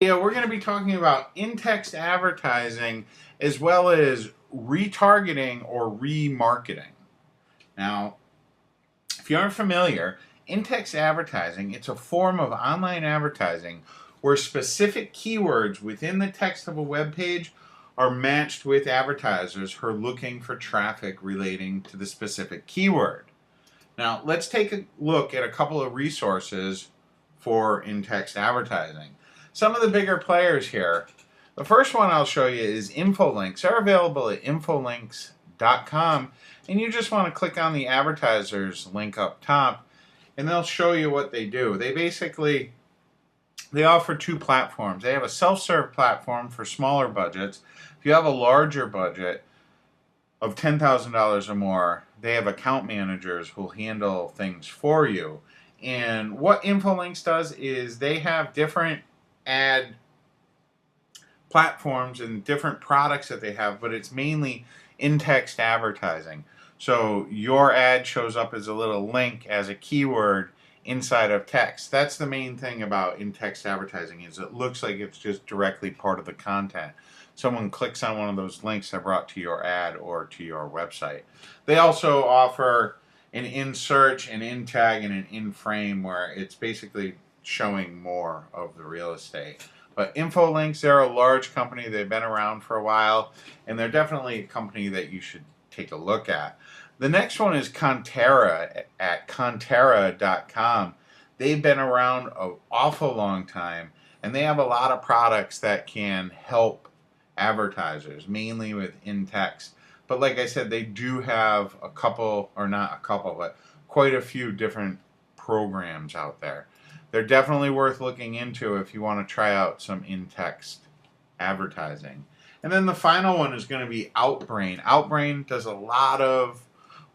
Yeah, we're going to be talking about in-text advertising as well as retargeting or remarketing. Now, if you aren't familiar, in-text advertising, it's a form of online advertising where specific keywords within the text of a web page are matched with advertisers who are looking for traffic relating to the specific keyword. Now, let's take a look at a couple of resources for in-text advertising. Some of the bigger players here. The first one I'll show you is Infolinks. They're available at infolinks.com, and you just want to click on the advertisers link up top, and they'll show you what they do. They offer two platforms. They have a self-serve platform for smaller budgets. If you have a larger budget of $10,000 or more, they have account managers who will handle things for you. And what Infolinks does is they have different ad platforms and different products that they have, but it's mainly in-text advertising. So your ad shows up as a little link, as a keyword inside of text. That's the main thing about in-text advertising, is it looks like it's just directly part of the content. Someone clicks on one of those links, they're brought to your ad or to your website. They also offer an in-search, an in-tag, and an in-frame, where it's basically showing more of the real estate. But Infolinks, they're a large company. They've been around for a while, and they're definitely a company that you should take a look at. The next one is Conterra at Conterra.com. They've been around an awful long time, and they have a lot of products that can help advertisers, mainly with in-text. But like I said, they do have a couple, or not a couple, but quite a few different programs out there. They're definitely worth looking into if you want to try out some in-text advertising. And then the final one is going to be Outbrain. Outbrain does a lot of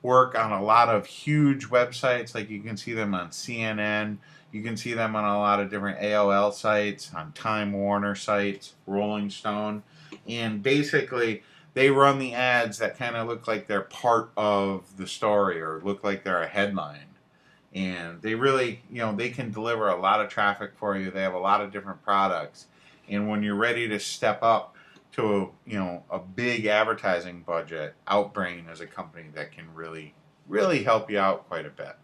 work on a lot of huge websites. Like you can see them on CNN. You can see them on a lot of different AOL sites, on Time Warner sites, Rolling Stone. And basically, they run the ads that kind of look like they're part of the story or look like they're a headline. And they really, they can deliver a lot of traffic for you. They have a lot of different products. And when you're ready to step up to a big advertising budget, Outbrain is a company that can really help you out quite a bit.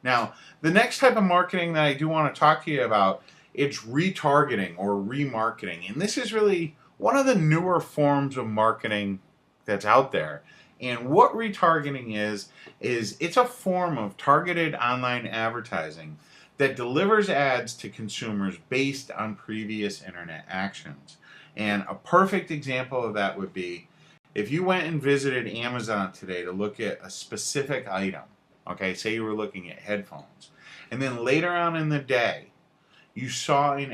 Now, the next type of marketing that I do want to talk to you about, it's retargeting or remarketing. And this is really one of the newer forms of marketing that's out there. And what retargeting is it's a form of targeted online advertising that delivers ads to consumers based on previous internet actions. And a perfect example of that would be if you went and visited Amazon today to look at a specific item, okay, say you were looking at headphones, and then later on in the day, you saw an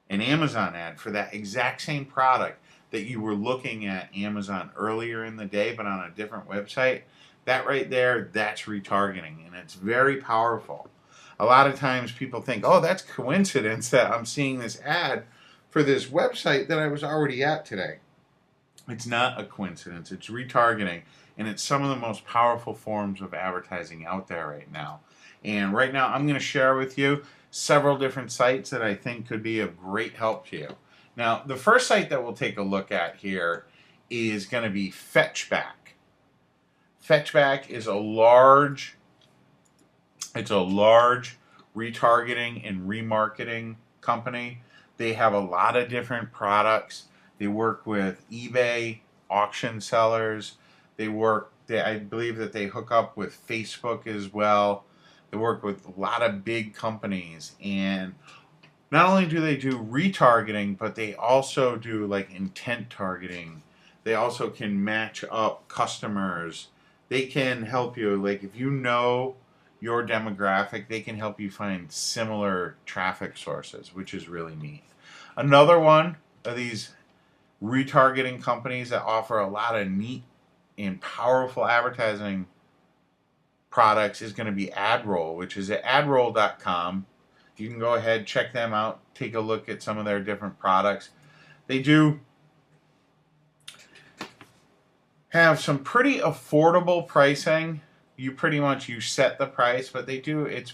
Amazon ad for that exact same product that you were looking at Amazon earlier in the day, but on a different website, that right there, that's retargeting, and it's very powerful. A lot of times people think, oh, that's coincidence that I'm seeing this ad for this website that I was already at today. It's not a coincidence. It's retargeting, and it's some of the most powerful forms of advertising out there right now. And right now, I'm going to share with you several different sites that I think could be of great help to you. Now, the first site that we'll take a look at here is going to be Fetchback. Fetchback is a large retargeting and remarketing company. They have a lot of different products. They work with eBay auction sellers. I believe that they hook up with Facebook as well. They work with a lot of big companies, and not only do they do retargeting, but they also do like intent targeting. They also can match up customers. They can help you, like if you know your demographic, they can help you find similar traffic sources, which is really neat. Another one of these retargeting companies that offer a lot of neat and powerful advertising products is going to be AdRoll, which is at adroll.com. You can go ahead, check them out, take a look at some of their different products. They do have some pretty affordable pricing. You set the price, but it's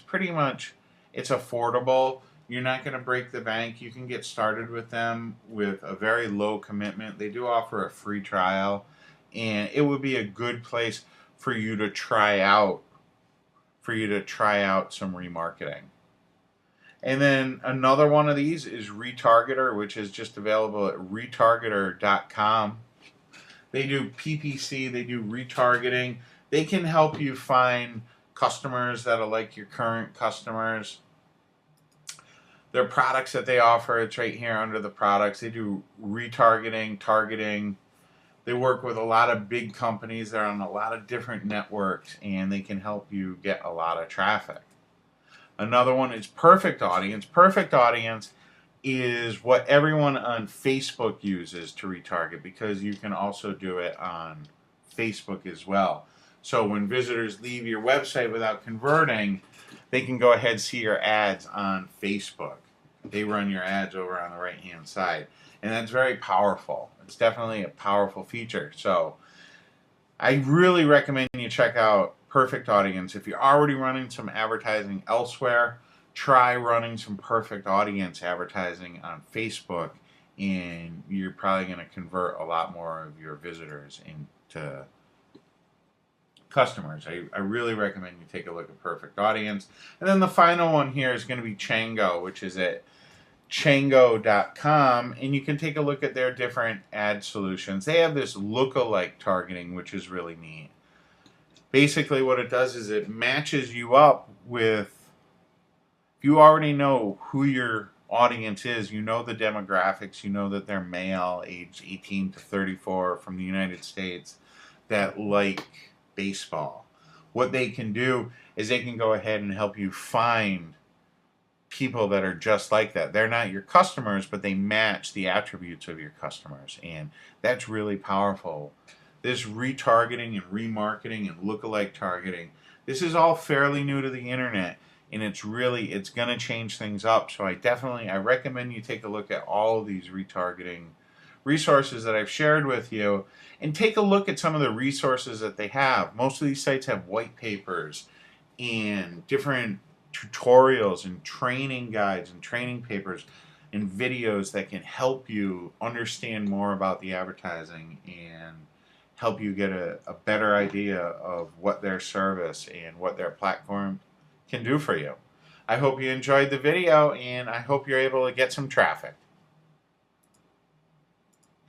affordable. You're not going to break the bank. You can get started with them with a very low commitment. They do offer a free trial, and it would be a good place for you to try out some remarketing. And then another one of these is Retargeter, which is just available at retargeter.com. They do PPC, they do retargeting. They can help you find customers that are like your current customers. Their products that they offer, it's right here under the products. They do retargeting, targeting. They work with a lot of big companies. They're on a lot of different networks, and they can help you get a lot of traffic. Another one is Perfect Audience. Perfect Audience is what everyone on Facebook uses to retarget, because you can also do it on Facebook as well. So when visitors leave your website without converting, they can go ahead and see your ads on Facebook. They run your ads over on the right-hand side. And that's very powerful. It's definitely a powerful feature. So I really recommend you check out Perfect Audience. If you're already running some advertising elsewhere, try running some Perfect Audience advertising on Facebook, and you're probably going to convert a lot more of your visitors into customers. I really recommend you take a look at Perfect Audience. And then the final one here is going to be Chango, which is at chango.com, and you can take a look at their different ad solutions. They have this lookalike targeting, which is really neat. Basically what it does is it matches you up with, if you already know who your audience is, you know the demographics, you know that they're male, aged 18 to 34 from the United States, that like baseball. What they can do is they can go ahead and help you find people that are just like that. They're not your customers, but they match the attributes of your customers, and that's really powerful. This retargeting and remarketing and lookalike targeting, this is all fairly new to the internet, and it's going to change things up. So I recommend you take a look at all of these retargeting resources that I've shared with you, and take a look at some of the resources that they have. Most of these sites have white papers and different tutorials and training guides and training papers and videos that can help you understand more about the advertising and help you get a better idea of what their service and what their platform can do for you. I hope you enjoyed the video, and I hope you're able to get some traffic.